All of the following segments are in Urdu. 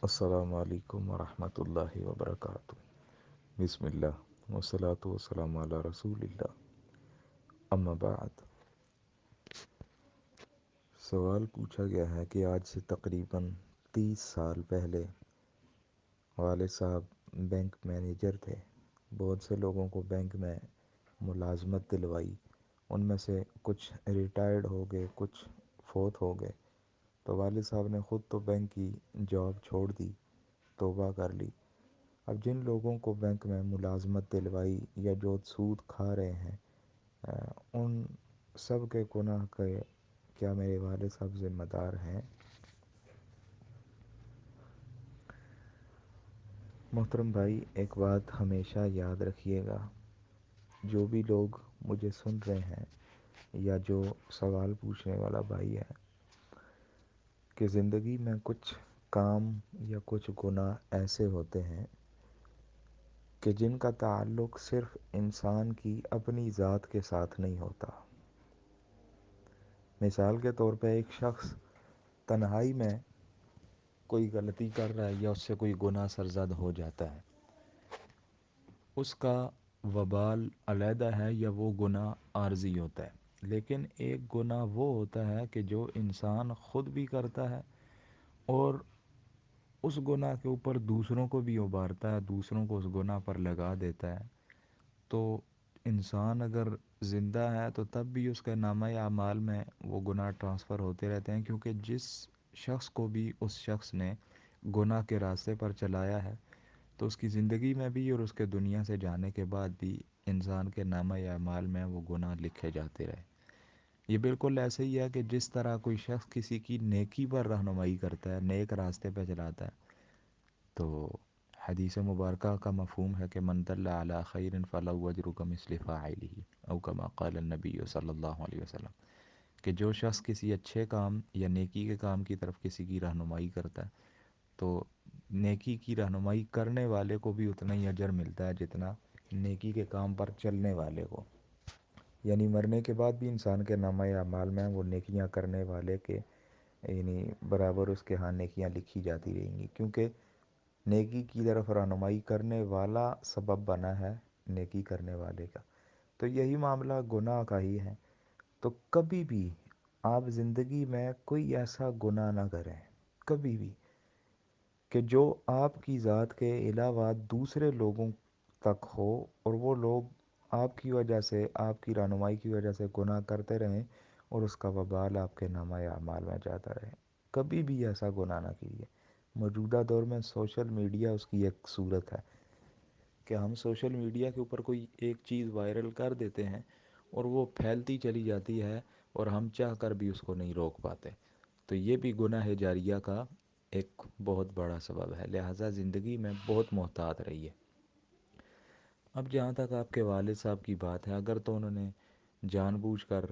السلام علیکم ورحمۃ اللہ وبرکاتہ۔ بسم اللہ والصلاة والسلام علی رسول اللہ، اما بعد۔ سوال پوچھا گیا ہے کہ آج سے تقریباً 30 سال پہلے والد صاحب بینک مینیجر تھے۔ بہت سے لوگوں کو بینک میں ملازمت دلوائی، ان میں سے کچھ ریٹائرڈ ہو گئے، کچھ فوت ہو گئے۔ تو والد صاحب نے خود تو بینک کی جاب چھوڑ دی، توبہ کر لی۔ اب جن لوگوں کو بینک میں ملازمت دلوائی یا جو سود کھا رہے ہیں، ان سب کے گناہ کے کیا میرے والد صاحب ذمہ دار ہیں؟ محترم بھائی، ایک بات ہمیشہ یاد رکھیے گا، جو بھی لوگ مجھے سن رہے ہیں یا جو سوال پوچھنے والا بھائی ہے، کہ زندگی میں کچھ کام یا کچھ گناہ ایسے ہوتے ہیں کہ جن کا تعلق صرف انسان کی اپنی ذات کے ساتھ نہیں ہوتا۔ مثال کے طور پہ ایک شخص تنہائی میں کوئی غلطی کر رہا ہے یا اس سے کوئی گناہ سرزد ہو جاتا ہے، اس کا وبال علیحدہ ہے یا وہ گناہ عارضی ہوتا ہے۔ لیکن ایک گناہ وہ ہوتا ہے کہ جو انسان خود بھی کرتا ہے اور اس گناہ کے اوپر دوسروں کو بھی ابھارتا ہے، دوسروں کو اس گناہ پر لگا دیتا ہے۔ تو انسان اگر زندہ ہے تو تب بھی اس کے نامہ اعمال میں وہ گناہ ٹرانسفر ہوتے رہتے ہیں، کیونکہ جس شخص کو بھی اس شخص نے گناہ کے راستے پر چلایا ہے تو اس کی زندگی میں بھی اور اس کے دنیا سے جانے کے بعد بھی انسان کے نامہ اعمال میں وہ گناہ لکھے جاتے رہے۔ یہ بالکل ایسے ہی ہے کہ جس طرح کوئی شخص کسی کی نیکی پر رہنمائی کرتا ہے، نیک راستے پہ چلاتا ہے، تو حدیث مبارکہ کا مفہوم ہے کہ من دل علی خیر فلہ اجر کمثل فاعلہ، او کما قال النبی صلی اللہ علیہ وسلم، کہ جو شخص کسی اچھے کام یا نیکی کے کام کی طرف کسی کی رہنمائی کرتا ہے تو نیکی کی رہنمائی کرنے والے کو بھی اتنا ہی اجر ملتا ہے جتنا نیکی کے کام پر چلنے والے کو۔ یعنی مرنے کے بعد بھی انسان کے نامہ اعمال میں وہ نیکیاں کرنے والے کے یعنی برابر اس کے ہاں نیکیاں لکھی جاتی رہیں گی، کیونکہ نیکی کی طرف رہنمائی کرنے والا سبب بنا ہے نیکی کرنے والے کا۔ تو یہی معاملہ گناہ کا ہی ہے۔ تو کبھی بھی آپ زندگی میں کوئی ایسا گناہ نہ کریں، کبھی بھی، کہ جو آپ کی ذات کے علاوہ دوسرے لوگوں تک ہو اور وہ لوگ آپ کی وجہ سے، آپ کی رہنمائی کی وجہ سے گناہ کرتے رہیں اور اس کا وبال آپ کے نامہ اعمال میں جاتا رہے۔ کبھی بھی ایسا گناہ نہ کیجیے۔ موجودہ دور میں سوشل میڈیا اس کی ایک صورت ہے کہ ہم سوشل میڈیا کے اوپر کوئی ایک چیز وائرل کر دیتے ہیں اور وہ پھیلتی چلی جاتی ہے اور ہم چاہ کر بھی اس کو نہیں روک پاتے۔ تو یہ بھی گناہ جاریہ کا ایک بہت بڑا سبب ہے، لہٰذا زندگی میں بہت محتاط رہیے۔ اب جہاں تک آپ کے والد صاحب کی بات ہے، اگر تو انہوں نے جان بوجھ کر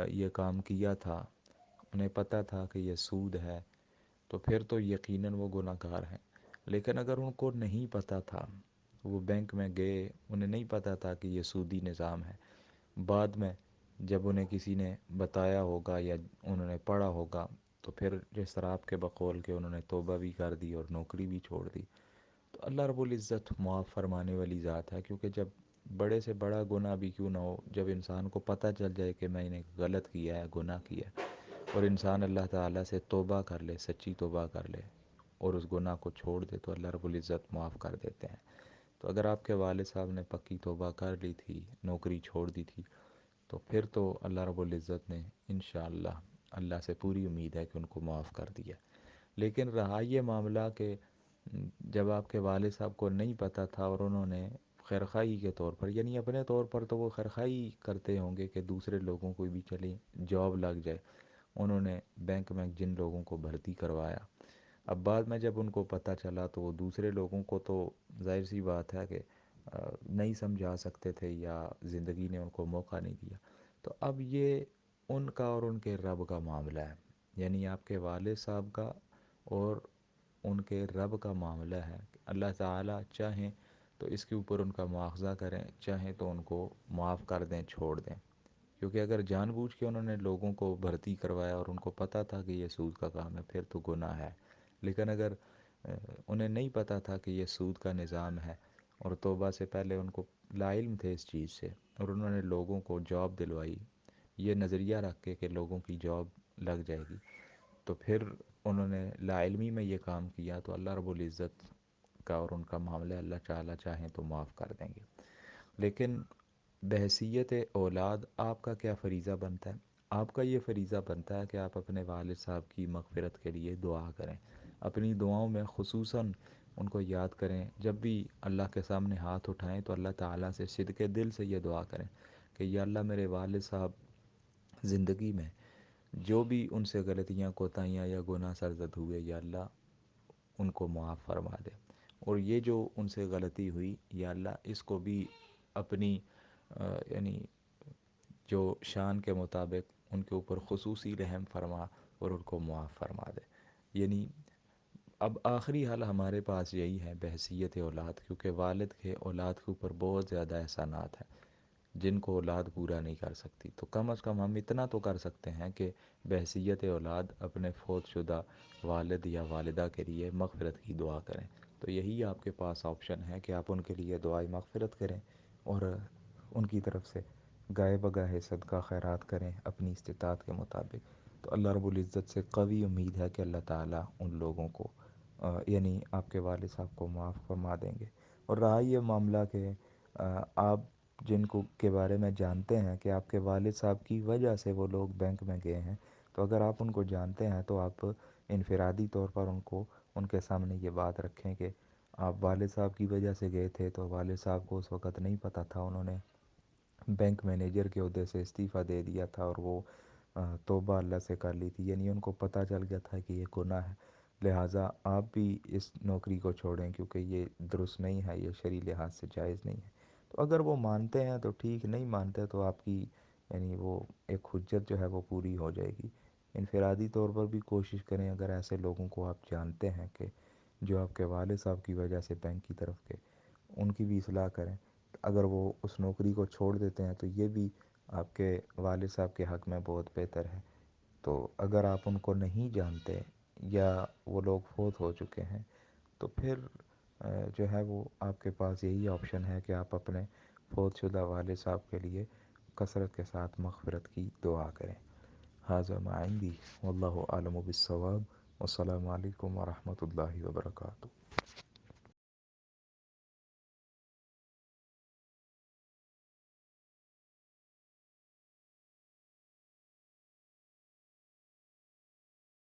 یہ کام کیا تھا، انہیں پتہ تھا کہ یہ سود ہے، تو پھر تو یقیناً وہ گناہ گار ہیں۔ لیکن اگر ان کو نہیں پتہ تھا، وہ بینک میں گئے، انہیں نہیں پتہ تھا کہ یہ سودی نظام ہے، بعد میں جب انہیں کسی نے بتایا ہوگا یا انہوں نے پڑھا ہوگا، تو پھر جس طرح آپ کے بقول کہ انہوں نے توبہ بھی کر دی اور نوکری بھی چھوڑ دی، تو اللہ رب العزت معاف فرمانے والی ذات ہے۔ کیونکہ جب بڑے سے بڑا گناہ بھی کیوں نہ ہو، جب انسان کو پتہ چل جائے کہ میں نے غلط کیا ہے، گناہ کیا ہے، اور انسان اللہ تعالیٰ سے توبہ کر لے، سچی توبہ کر لے اور اس گناہ کو چھوڑ دے، تو اللہ رب العزت معاف کر دیتے ہیں۔ تو اگر آپ کے والد صاحب نے پکی توبہ کر لی تھی، نوکری چھوڑ دی تھی، تو پھر تو اللہ رب العزت نے انشاءاللہ، اللہ سے پوری امید ہے کہ ان کو معاف کر دیا۔ لیکن رہا یہ معاملہ کہ جب آپ کے والد صاحب کو نہیں پتہ تھا اور انہوں نے خیرخواہی کے طور پر، یعنی اپنے طور پر تو وہ خیرخواہی کرتے ہوں گے کہ دوسرے لوگوں کو بھی چلیں جاب لگ جائے، انہوں نے بینک میں جن لوگوں کو بھرتی کروایا، اب بعد میں جب ان کو پتہ چلا تو وہ دوسرے لوگوں کو تو ظاہر سی بات ہے کہ نہیں سمجھا سکتے تھے یا زندگی نے ان کو موقع نہیں دیا۔ تو اب یہ ان کا اور ان کے رب کا معاملہ ہے، یعنی آپ کے والد صاحب کا اور ان کے رب کا معاملہ ہے۔ اللہ تعالیٰ چاہیں تو اس کے اوپر ان کا مواخذہ کریں، چاہیں تو ان کو معاف کر دیں، چھوڑ دیں۔ کیونکہ اگر جان بوجھ کے انہوں نے لوگوں کو بھرتی کروایا اور ان کو پتہ تھا کہ یہ سود کا کام ہے، پھر تو گناہ ہے۔ لیکن اگر انہیں نہیں پتہ تھا کہ یہ سود کا نظام ہے، اور توبہ سے پہلے ان کو لا علم تھے اس چیز سے، اور انہوں نے لوگوں کو جاب دلوائی یہ نظریہ رکھ کے کہ لوگوں کی جاب لگ جائے گی، تو پھر انہوں نے لا علمی میں یہ کام کیا، تو اللہ رب العزت کا اور ان کا معاملہ اللہ تعالیٰ چاہیں تو معاف کر دیں گے۔ لیکن بحیثیت اولاد آپ کا کیا فریضہ بنتا ہے؟ آپ کا یہ فریضہ بنتا ہے کہ آپ اپنے والد صاحب کی مغفرت کے لیے دعا کریں، اپنی دعاؤں میں خصوصاً ان کو یاد کریں، جب بھی اللہ کے سامنے ہاتھ اٹھائیں تو اللہ تعالیٰ سے صدق دل سے یہ دعا کریں کہ یا اللہ میرے والد صاحب زندگی میں جو بھی ان سے غلطیاں کوتاہیاں یا گناہ سرزد ہوئے، یا اللہ ان کو معاف فرما دے، اور یہ جو ان سے غلطی ہوئی یا اللہ اس کو بھی اپنی یعنی جو شان کے مطابق ان کے اوپر خصوصی رحم فرما اور ان کو معاف فرما دے۔ یعنی اب آخری حل ہمارے پاس یہی ہے بحیثیت اولاد، کیونکہ والد کے اولاد کے اوپر بہت زیادہ احسانات ہیں جن کو اولاد پورا نہیں کر سکتی، تو کم از کم ہم اتنا تو کر سکتے ہیں کہ بحیثیت اولاد اپنے فوت شدہ والد یا والدہ کے لیے مغفرت کی دعا کریں۔ تو یہی آپ کے پاس آپشن ہے کہ آپ ان کے لیے دعائیں مغفرت کریں، اور ان کی طرف سے گائے بگاہے صدقہ خیرات کریں اپنی استطاعت کے مطابق۔ تو اللہ رب العزت سے قوی امید ہے کہ اللہ تعالیٰ ان لوگوں کو یعنی آپ کے والد صاحب کو معاف فرما دیں گے۔ اور رہا یہ معاملہ کہ آپ جن کو کے بارے میں جانتے ہیں کہ آپ کے والد صاحب کی وجہ سے وہ لوگ بینک میں گئے ہیں، تو اگر آپ ان کو جانتے ہیں تو آپ انفرادی طور پر ان کو ان کے سامنے یہ بات رکھیں کہ آپ والد صاحب کی وجہ سے گئے تھے، تو والد صاحب کو اس وقت نہیں پتہ تھا، انہوں نے بینک مینیجر کے عہدے سے استعفیٰ دے دیا تھا، اور وہ توبہ اللہ سے کر لی تھی، یعنی ان کو پتہ چل گیا تھا کہ یہ گناہ ہے، لہٰذا آپ بھی اس نوکری کو چھوڑیں کیونکہ یہ درست نہیں ہے، یہ شرعی لحاظ سے جائز نہیں ہے۔ تو اگر وہ مانتے ہیں تو ٹھیک، نہیں مانتے تو آپ کی یعنی وہ ایک حجت جو ہے وہ پوری ہو جائے گی۔ انفرادی طور پر بھی کوشش کریں، اگر ایسے لوگوں کو آپ جانتے ہیں کہ جو آپ کے والد صاحب کی وجہ سے بینک کی طرف کے، ان کی بھی اصلاح کریں۔ اگر وہ اس نوکری کو چھوڑ دیتے ہیں تو یہ بھی آپ کے والد صاحب کے حق میں بہت بہتر ہے۔ تو اگر آپ ان کو نہیں جانتے یا وہ لوگ فوت ہو چکے ہیں تو پھر جو ہے وہ آپ کے پاس یہی آپشن ہے کہ آپ اپنے فوت شدہ والد صاحب کے لیے کثرت کے ساتھ مغفرت کی دعا کریں۔ حاضر ما عندی واللہ عالم بالصواب، والسلام علیکم ورحمۃ اللہ وبرکاتہ۔